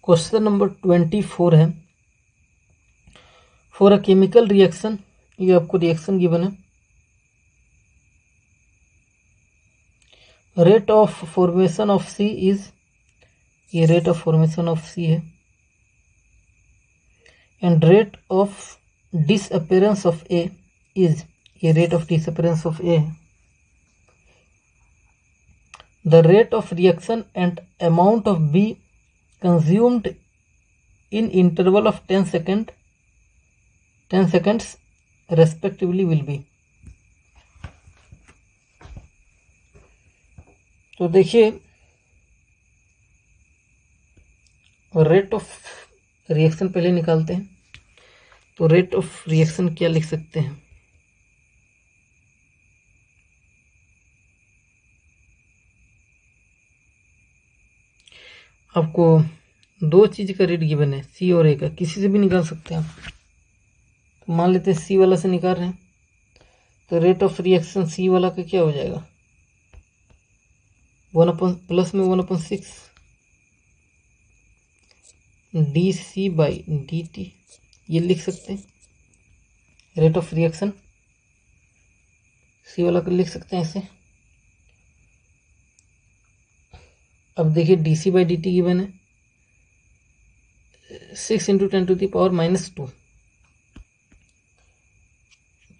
Question number 24 है, for a chemical reaction, ये आपको रिएक्शन गिवन है, rate of formation of C is, ये rate of formation of C है, and rate of disappearance of A is, ये rate of disappearance of A है, the rate of reaction and amount of B consumed in interval of 10 seconds respectively will be। तो देखिए rate of reaction पहले निकालते हैं। तो rate of reaction क्या लिख सकते हैं, आपको दो चीज का रेट गिवन है, सी और ए का, किसी से भी निकाल सकते हैं आप। तो मान लेते हैं सी वाला से निकाल रहे हैं, तो रेट ऑफ रिएक्शन सी वाला का क्या हो जाएगा, 1/+1/6 dC/dt, ये लिख सकते हैं रेट ऑफ रिएक्शन सी वाला का लिख सकते हैं ऐसे। अब देखिए dC/dt गिवन है 6 × 10⁻²,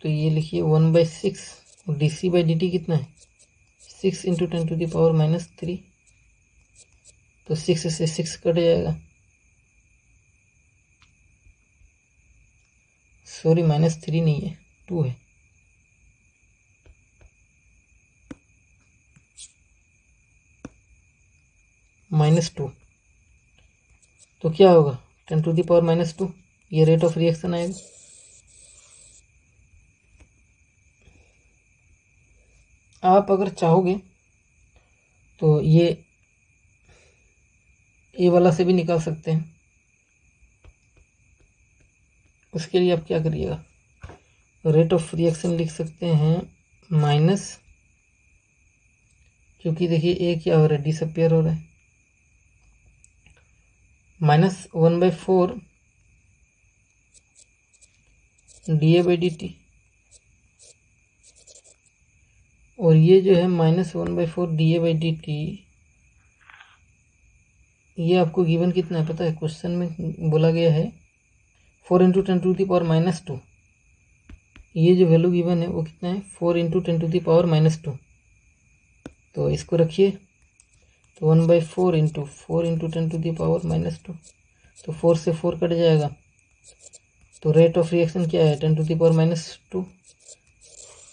तो ये लिखिए 1/6, और dC/dt कितना है 6 × 10⁻3, तो 6 से 6 कट जाएगा, सॉरी -3 नहीं है 2 है, -2, तो क्या होगा 10⁻², ये रेट ऑफ रिएक्शन आएगा। आप अगर चाहोगे तो ये ए वाला से भी निकाल सकते हैं। उसके लिए आप क्या करिएगा, रेट ऑफ रिएक्शन लिख सकते हैं माइनस, क्योंकि देखिए ए क्या हो रहा है, डिसअपियर हो रहा है, -1/4 dA/dt, और ये जो है -1/4 dA/dt, ये आपको गिवन कितना है पता है, क्वेश्चन में बोला गया है 4 × 10⁻², ये जो वैल्यू गिवन है वो कितना है 4 × 10⁻², तो इसको रखिए, तो 1/4 × 4 × 10⁻², तो 4 से 4 कट जाएगा, तो रेट ऑफ रिएक्शन क्या है 10⁻²,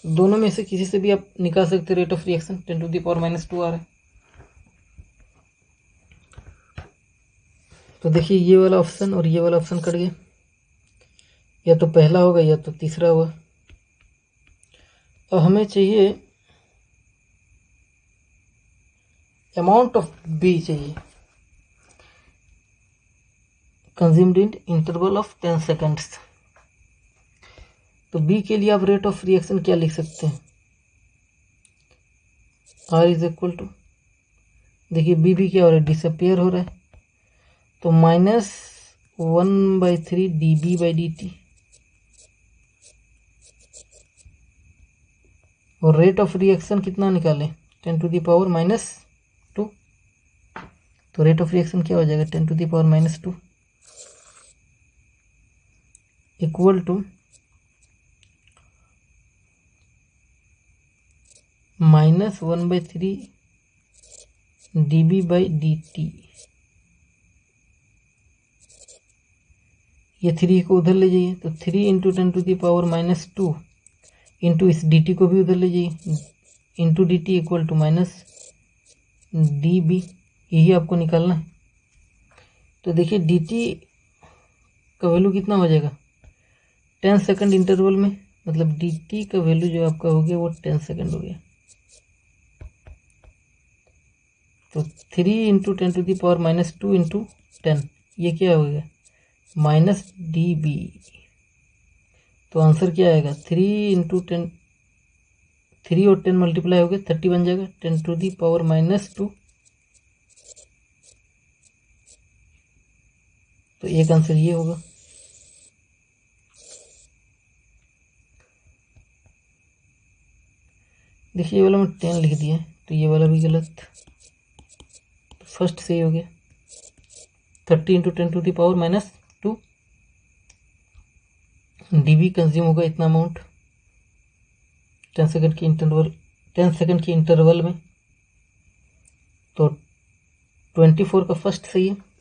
दोनों में से किसी से भी आप निकाल सकते रेट ऑफ रिएक्शन, 10⁻² आ रहा है। तो देखिए ये वाला ऑप्शन और ये वाला ऑप्शन कट गया, या तो पहला होगा या तो तीसरा होगा। अब हमें चाहिए अमाउंट ऑफ बी चाहिए, consumed in interval of 10 seconds. तो बी के लिए आप रेट ऑफ रिएक्शन क्या लिख सकते हैं, R = देखिए बी भी क्या हो रहा है, डिसअपियर हो रहा है, तो -1/3 dB/dt, और रेट ऑफ रिएक्शन कितना निकालें 10⁻², तो रेट ऑफ रिएक्शन क्या हो जाएगा 10⁻² इक्वल टू -1/3 dB/dt, ये 3 को उधर ले जाइए, तो 3 × 10⁻² इंटू इस dt को भी उधर ले जाइए, into dt equal to -dB, यही आपको निकालना है। तो देखिए dt का वैल्यू कितना हो जाएगा 10 सेकंड इंटरवल में, मतलब dt का वैल्यू जो आपका हो गया वो 10 सेकंड हो गया, तो 3 × 10⁻² इंटू 10, ये क्या हो गया -dB, तो आंसर क्या आएगा 3 × 10, 3 और 10 मल्टीप्लाई हो गया 30 बन जाएगा, 10⁻², तो एक आंसर ये होगा। देखिए ये वाला मैं 10 लिख दिया तो ये वाला भी गलत, तो फर्स्ट सही हो गया। 30 × 10⁻²। डीबी कंज्यूम होगा इतना अमाउंट 10 सेकंड की इंटरवल में। तो 24 का फर्स्ट सही है।